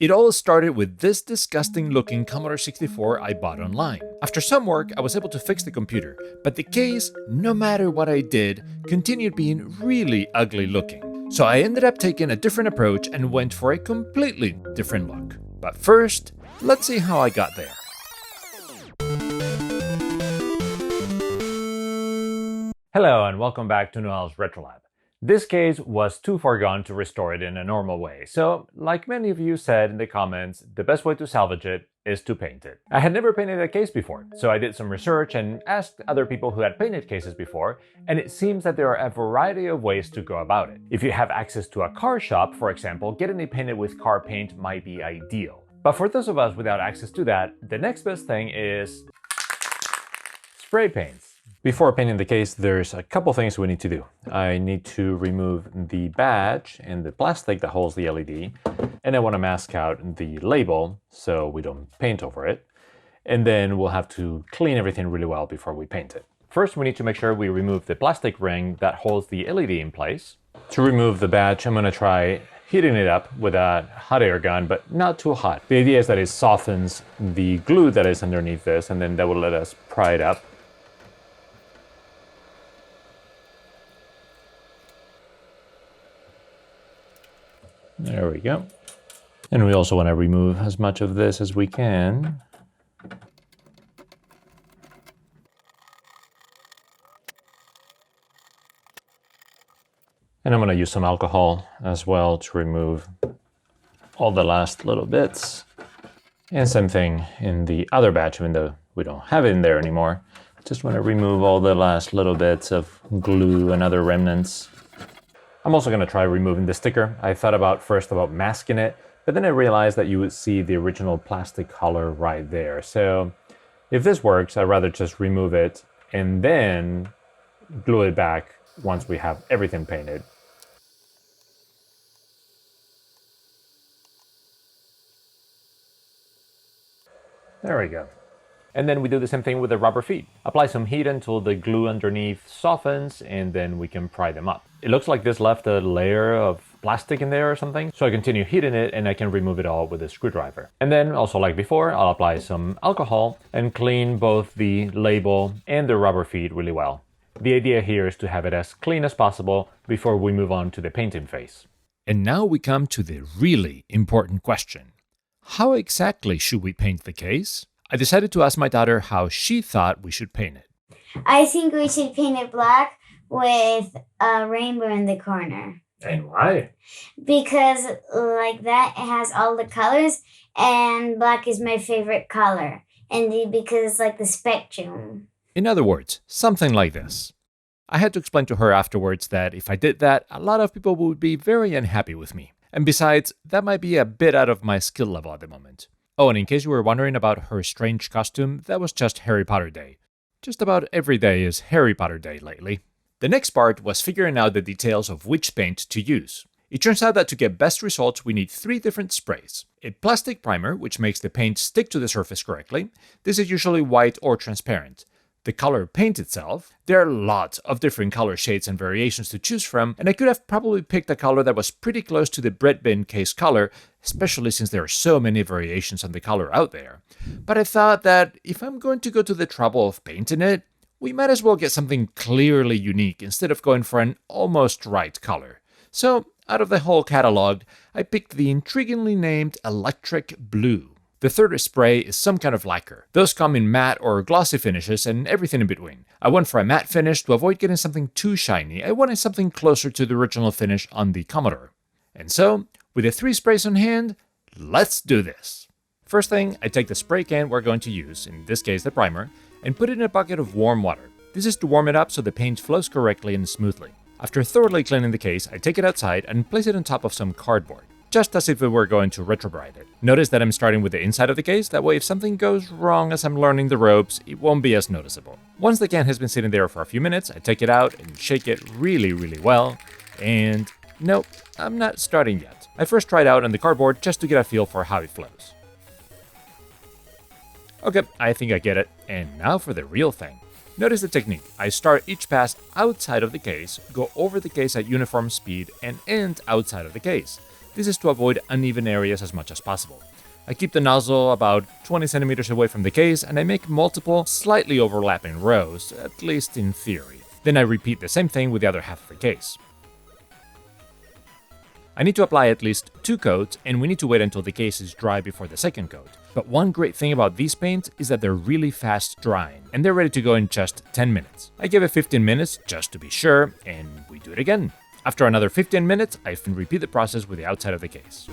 It all started with this disgusting looking Commodore 64 I bought online. After some work, I was able to fix the computer, but the case, no matter what I did, continued being really ugly looking. So I ended up taking a different approach and went for a completely different look. But first, let's see how I got there. Hello and welcome back to Noel's Retro Lab. This case was too far gone to restore it in a normal way, so like many of you said in the comments, the best way to salvage it is to paint it. I had never painted a case before, so I did some research and asked other people who had painted cases before, and it seems that there are a variety of ways to go about it. If you have access to a car shop, for example, getting it painted with car paint might be ideal. But for those of us without access to that, the next best thing is spray paints. Before painting the case, there's a couple things we need to do. I need to remove the badge and the plastic that holds the LED, and I want to mask out the label so we don't paint over it. And then we'll have to clean everything really well before we paint it. First, we need to make sure we remove the plastic ring that holds the LED in place. To remove the badge, I'm going to try heating it up with a hot air gun, but not too hot. The idea is that it softens the glue that is underneath this, and then that will let us pry it up. There we go. And we also want to remove as much of this as we can. And I'm going to use some alcohol as well to remove all the last little bits. And same thing in the other batch, even though we don't have it in there anymore. Just want to remove all the last little bits of glue and other remnants. I'm also going to try removing the sticker. I thought first about masking it, but then I realized that you would see the original plastic color right there. So if this works, I'd rather just remove it and then glue it back once we have everything painted. There we go. And then we do the same thing with the rubber feet. Apply some heat until the glue underneath softens, and then we can pry them up. It looks like this left a layer of plastic in there or something, so I continue heating it and I can remove it all with a screwdriver. And then, also like before, I'll apply some alcohol and clean both the label and the rubber feet really well. The idea here is to have it as clean as possible before we move on to the painting phase. And now we come to the really important question. How exactly should we paint the case? I decided to ask my daughter how she thought we should paint it. I think we should paint it black with a rainbow in the corner. And why? Because like that, it has all the colors, and black is my favorite color. And because it's like the spectrum. In other words, something like this. I had to explain to her afterwards that if I did that, a lot of people would be very unhappy with me. And besides, that might be a bit out of my skill level at the moment. Oh, and in case you were wondering about her strange costume, that was just Harry Potter Day. Just about every day is Harry Potter Day lately. The next part was figuring out the details of which paint to use. It turns out that to get best results, we need 3 different sprays. A plastic primer, which makes the paint stick to the surface correctly. This is usually white or transparent. The color paint itself, there are lots of different color shades and variations to choose from, and I could have probably picked a color that was pretty close to the breadbin case color, especially since there are so many variations on the color out there. But I thought that if I'm going to go to the trouble of painting it, we might as well get something clearly unique instead of going for an almost right color. So, out of the whole catalog, I picked the intriguingly named Electric Blue. The third spray is some kind of lacquer. Those come in matte or glossy finishes and everything in between. I went for a matte finish to avoid getting something too shiny. I wanted something closer to the original finish on the Commodore. And so, with the 3 sprays on hand, let's do this. First thing, I take the spray can we're going to use, in this case the primer, and put it in a bucket of warm water. This is to warm it up so the paint flows correctly and smoothly. After thoroughly cleaning the case, I take it outside and place it on top of some cardboard, just as if we were going to retrobrite it. Notice that I'm starting with the inside of the case, that way if something goes wrong as I'm learning the ropes, it won't be as noticeable. Once the can has been sitting there for a few minutes, I take it out and shake it really well, and nope, I'm not starting yet. I first try it out on the cardboard just to get a feel for how it flows. Okay, I think I get it, and now for the real thing. Notice the technique. I start each pass outside of the case, go over the case at uniform speed, and end outside of the case. This is to avoid uneven areas as much as possible. I keep the nozzle about 20 centimeters away from the case, and I make multiple, slightly overlapping rows, at least in theory. Then I repeat the same thing with the other half of the case. I need to apply at least 2 coats, and we need to wait until the case is dry before the second coat. But one great thing about these paints is that they're really fast drying, and they're ready to go in just 10 minutes. I give it 15 minutes just to be sure, and we do it again. After another 15 minutes, I can repeat the process with the outside of the case.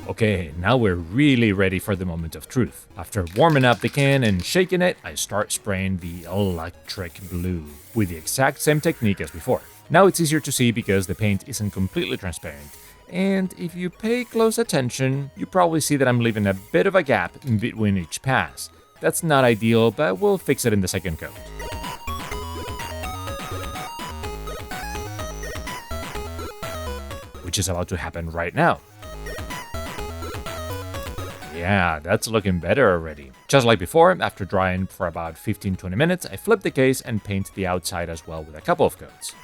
Okay, now we're really ready for the moment of truth. After warming up the can and shaking it, I start spraying the electric blue with the exact same technique as before. Now it's easier to see because the paint isn't completely transparent. And if you pay close attention, you probably see that I'm leaving a bit of a gap in between each pass. That's not ideal, but we'll fix it in the second coat. Which is about to happen right now. Yeah, that's looking better already. Just like before, after drying for about 15-20 minutes, I flip the case and paint the outside as well with a couple of coats.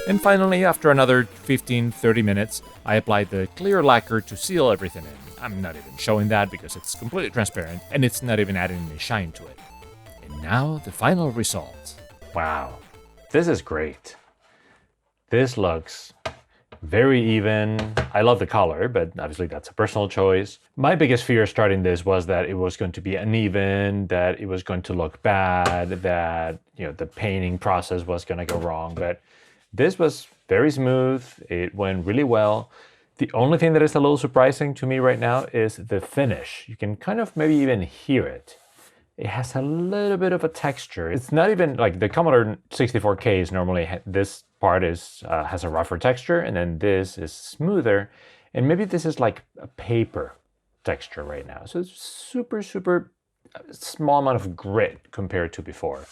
And finally, after another 15-30 minutes, I applied the clear lacquer to seal everything in. I'm not even showing that because it's completely transparent and it's not even adding any shine to it. And now the final result. Wow, this is great. This looks very even. I love the color, but obviously that's a personal choice. My biggest fear starting this was that it was going to be uneven, that it was going to look bad, that the painting process was going to go wrong, but this was very smooth. It went really well. The only thing that is a little surprising to me right now is the finish. You can kind of maybe even hear it. It has a little bit of a texture. It's not even like the Commodore 64 case. Normally this part has a rougher texture, and then this is smoother. And maybe this is like a paper texture right now. So it's super small amount of grit compared to before.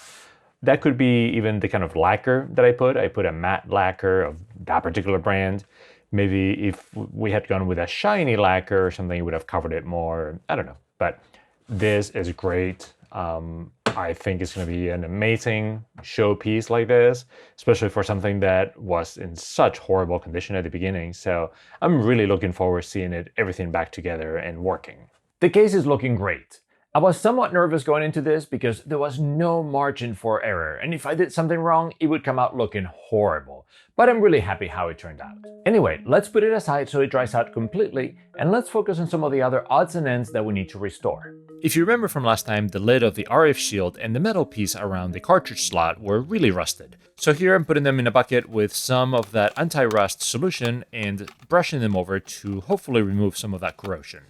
That could be even the kind of lacquer that I put. I put a matte lacquer of that particular brand. Maybe if we had gone with a shiny lacquer or something, it would have covered it more. I don't know. But this is great. I think it's going to be an amazing showpiece like this, especially for something that was in such horrible condition at the beginning. So I'm really looking forward to seeing everything back together and working. The case is looking great. I was somewhat nervous going into this because there was no margin for error, and if I did something wrong, it would come out looking horrible. But I'm really happy how it turned out. Anyway, let's put it aside so it dries out completely, and let's focus on some of the other odds and ends that we need to restore. If you remember from last time, the lid of the RF shield and the metal piece around the cartridge slot were really rusted. So here I'm putting them in a bucket with some of that anti-rust solution and brushing them over to hopefully remove some of that corrosion.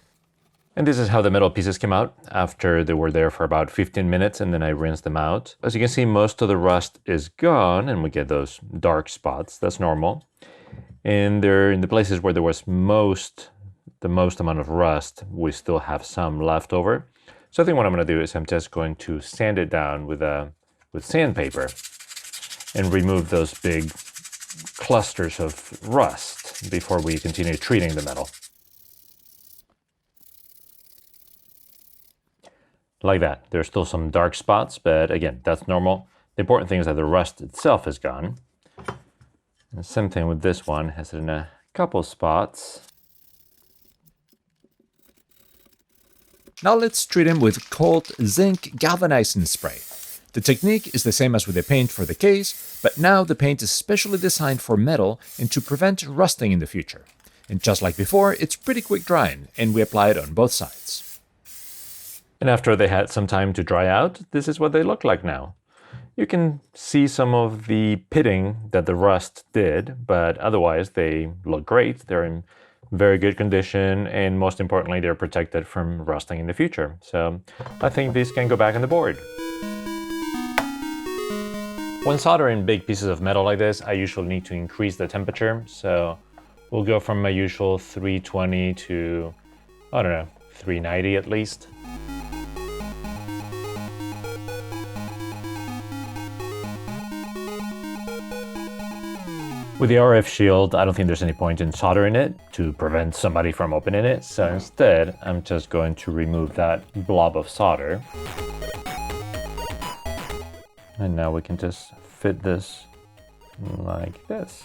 And this is how the metal pieces came out after they were there for about 15 minutes, and then I rinsed them out. As you can see, most of the rust is gone and we get those dark spots. That's normal. And they're in the places where there was the most amount of rust, we still have some left over. So I think what I'm going to do is I'm just going to sand it down with sandpaper and remove those big clusters of rust before we continue treating the metal. Like that. There's still some dark spots, but again, that's normal. The important thing is that the rust itself is gone. And same thing with this one, has it in a couple spots. Now let's treat him with cold zinc galvanizing spray. The technique is the same as with the paint for the case, but now the paint is specially designed for metal and to prevent rusting in the future. And just like before, it's pretty quick drying, and we apply it on both sides. And after they had some time to dry out, this is what they look like now. You can see some of the pitting that the rust did, but otherwise they look great. They're in very good condition, and most importantly, they're protected from rusting in the future. So I think these can go back on the board. When soldering big pieces of metal like this, I usually need to increase the temperature. So we'll go from my usual 320 to, 390 at least. With the RF shield, I don't think there's any point in soldering it to prevent somebody from opening it. So instead, I'm just going to remove that blob of solder. And now we can just fit this like this.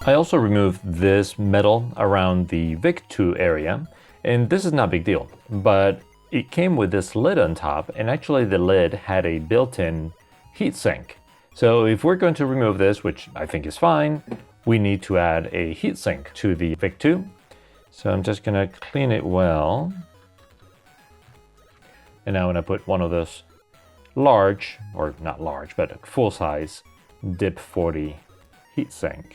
I also removed this metal around the VIC-2 area, and this is not a big deal, but it came with this lid on top, and actually the lid had a built-in heatsink. So if we're going to remove this, which I think is fine, we need to add a heatsink to the VIC-2. So I'm just gonna clean it well. And now I'm gonna put one of those large, or not large, but full-size DIP 40 heatsink.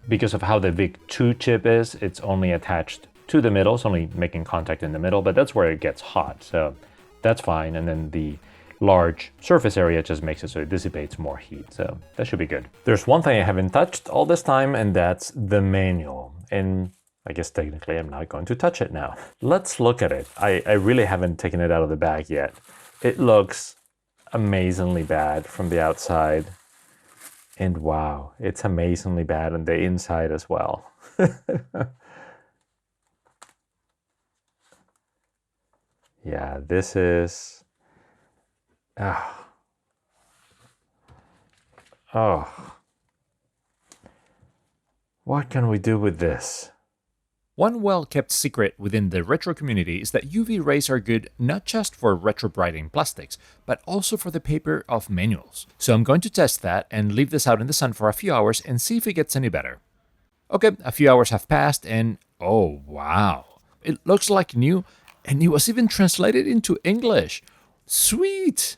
Because of how the VIC-2 chip is, it's only attached to the middle, it's only making contact in the middle, but that's where it gets hot, so that's fine. And then the large surface area just makes it so it dissipates more heat, so that should be good. There's one thing I haven't touched all this time, and that's the manual. And I guess technically I'm not going to touch it now. Let's look at it. I really haven't taken it out of the bag yet. It looks amazingly bad from the outside. And wow, it's amazingly bad on the inside as well. Yeah, this is... Oh. What can we do with this? One well-kept secret within the retro community is that UV rays are good not just for retrobrighting plastics, but also for the paper of manuals. So I'm going to test that and leave this out in the sun for a few hours and see if it gets any better. Okay, a few hours have passed and oh wow, it looks like new, and it was even translated into English. Sweet!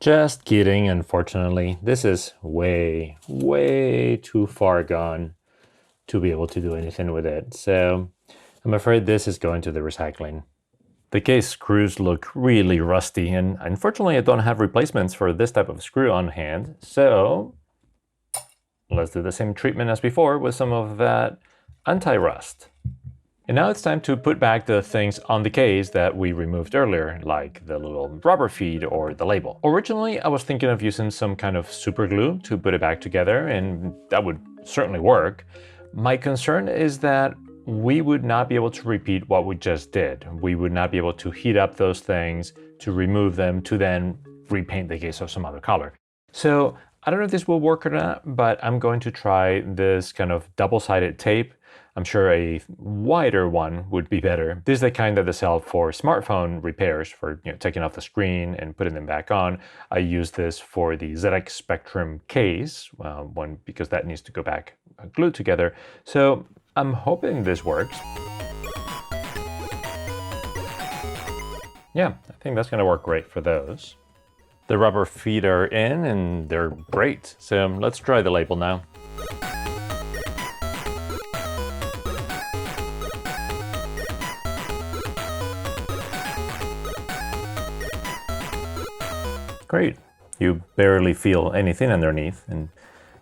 Just kidding, unfortunately. This is way, way too far gone to be able to do anything with it. So I'm afraid this is going to the recycling. The case screws look really rusty, and unfortunately I don't have replacements for this type of screw on hand. So let's do the same treatment as before with some of that anti-rust. And now it's time to put back the things on the case that we removed earlier, like the little rubber feed or the label. Originally, I was thinking of using some kind of super glue to put it back together, and that would certainly work. My concern is that we would not be able to repeat what we just did. We would not be able to heat up those things, to remove them, to then repaint the case of some other color. So I don't know if this will work or not, but I'm going to try this kind of double-sided tape. I'm sure a wider one would be better. This is the kind that they sell for smartphone repairs, for taking off the screen and putting them back on. I use this for the ZX Spectrum case, because that needs to go back glued together. So I'm hoping this works. Yeah, I think that's gonna work great for those. The rubber feet are in and they're great. So let's try the label now. Great. You barely feel anything underneath, and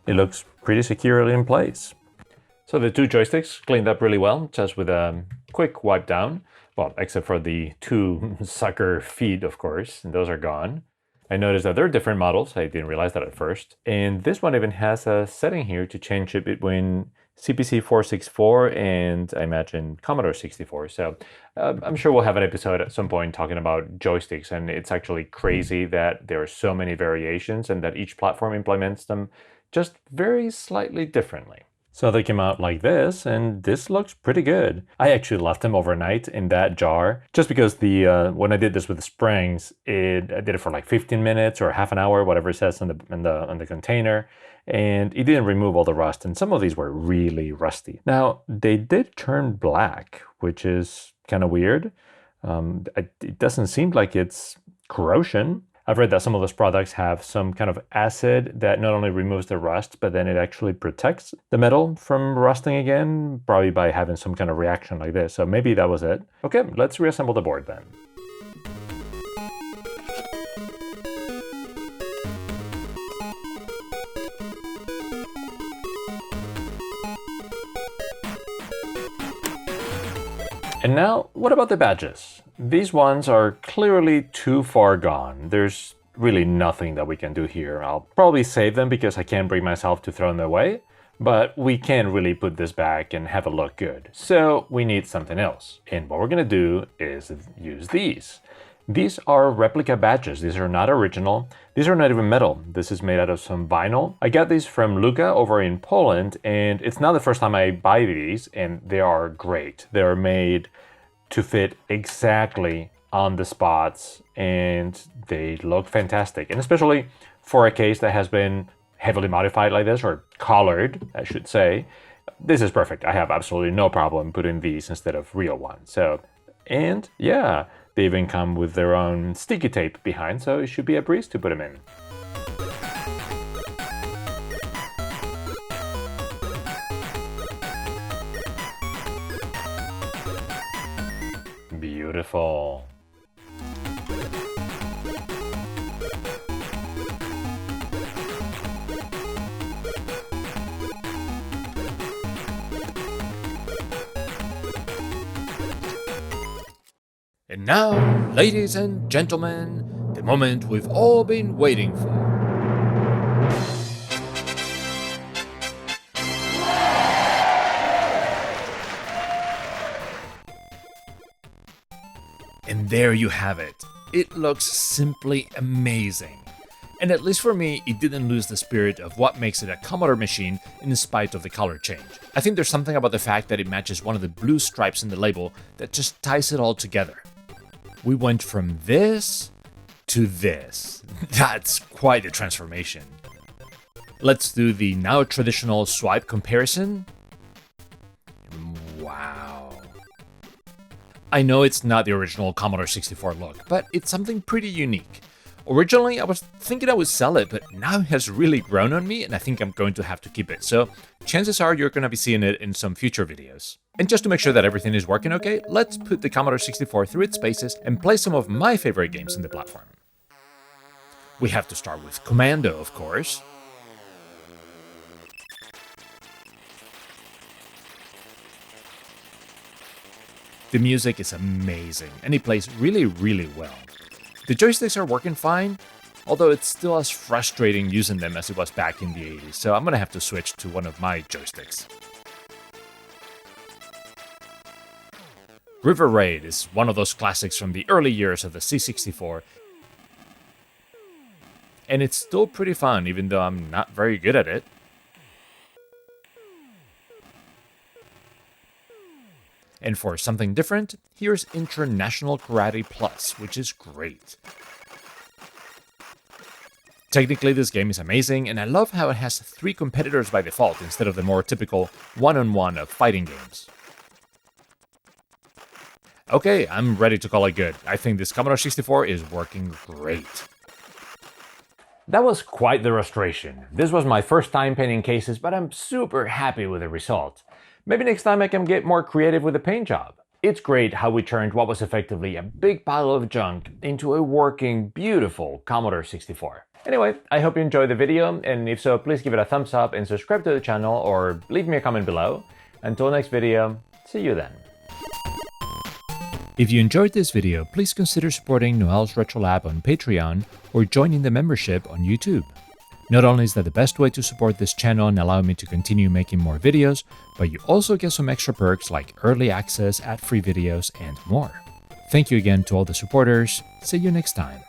it looks pretty securely in place. So the two joysticks cleaned up really well, just with a quick wipe down. Well, except for the two sucker feet, of course, and those are gone. I noticed that they're different models. I didn't realize that at first. And this one even has a setting here to change it between CPC 464 and I imagine Commodore 64. So I'm sure we'll have an episode at some point talking about joysticks, and it's actually crazy that there are so many variations and that each platform implements them just very slightly differently. So they came out like this, and this looks pretty good. I actually left them overnight in that jar, just because when I did this with the springs, I did it for like 15 minutes or half an hour, whatever it says on the container, and it didn't remove all the rust, and some of these were really rusty. Now, they did turn black, which is kind of weird. It doesn't seem like it's corrosion. I've read that some of those products have some kind of acid that not only removes the rust, but then it actually protects the metal from rusting again, probably by having some kind of reaction like this. So maybe that was it. Okay, let's reassemble the board then. And now, what about the badges? These ones are clearly too far gone. There's really nothing that we can do here. I'll probably save them because I can't bring myself to throw them away, but we can't really put this back and have it look good. So we need something else. And what we're gonna do is use these. These are replica badges. These are not original. These are not even metal. This is made out of some vinyl. I got these from Luka over in Poland, and it's not the first time I buy these, and they are great. They're made to fit exactly on the spots, and they look fantastic. And especially for a case that has been heavily modified like this, or colored, I should say, this is perfect. I have absolutely no problem putting these instead of real ones. So, and yeah, they even come with their own sticky tape behind, so it should be a breeze to put them in. Beautiful. And now, ladies and gentlemen, the moment we've all been waiting for. And there you have it. It looks simply amazing. And at least for me, it didn't lose the spirit of what makes it a Commodore machine in spite of the color change. I think there's something about the fact that it matches one of the blue stripes in the label that just ties it all together. We went from this to this. That's quite a transformation. Let's do the now traditional swipe comparison. Wow. I know it's not the original Commodore 64 look, but it's something pretty unique. Originally, I was thinking I would sell it, but now it has really grown on me, and I think I'm going to have to keep it. So chances are you're going to be seeing it in some future videos. And just to make sure that everything is working okay, let's put the Commodore 64 through its paces and play some of my favorite games in the platform. We have to start with Commando, of course. The music is amazing, and it plays really, really well. The joysticks are working fine, although it's still as frustrating using them as it was back in the 80s, so I'm gonna have to switch to one of my joysticks. River Raid is one of those classics from the early years of the C64, and it's still pretty fun, even though I'm not very good at it. And for something different, here's International Karate Plus, which is great. Technically, this game is amazing, and I love how it has 3 competitors by default instead of the more typical one-on-one of fighting games. Okay, I'm ready to call it good. I think this Commodore 64 is working great. That was quite the restoration. This was my first time painting cases, but I'm super happy with the result. Maybe next time I can get more creative with the paint job. It's great how we turned what was effectively a big pile of junk into a working, beautiful Commodore 64. Anyway, I hope you enjoyed the video, and if so, please give it a thumbs up and subscribe to the channel or leave me a comment below. Until next video, see you then. If you enjoyed this video, please consider supporting Noel's Retro Lab on Patreon or joining the membership on YouTube. Not only is that the best way to support this channel and allow me to continue making more videos, but you also get some extra perks like early access, ad-free videos, and more. Thank you again to all the supporters. See you next time.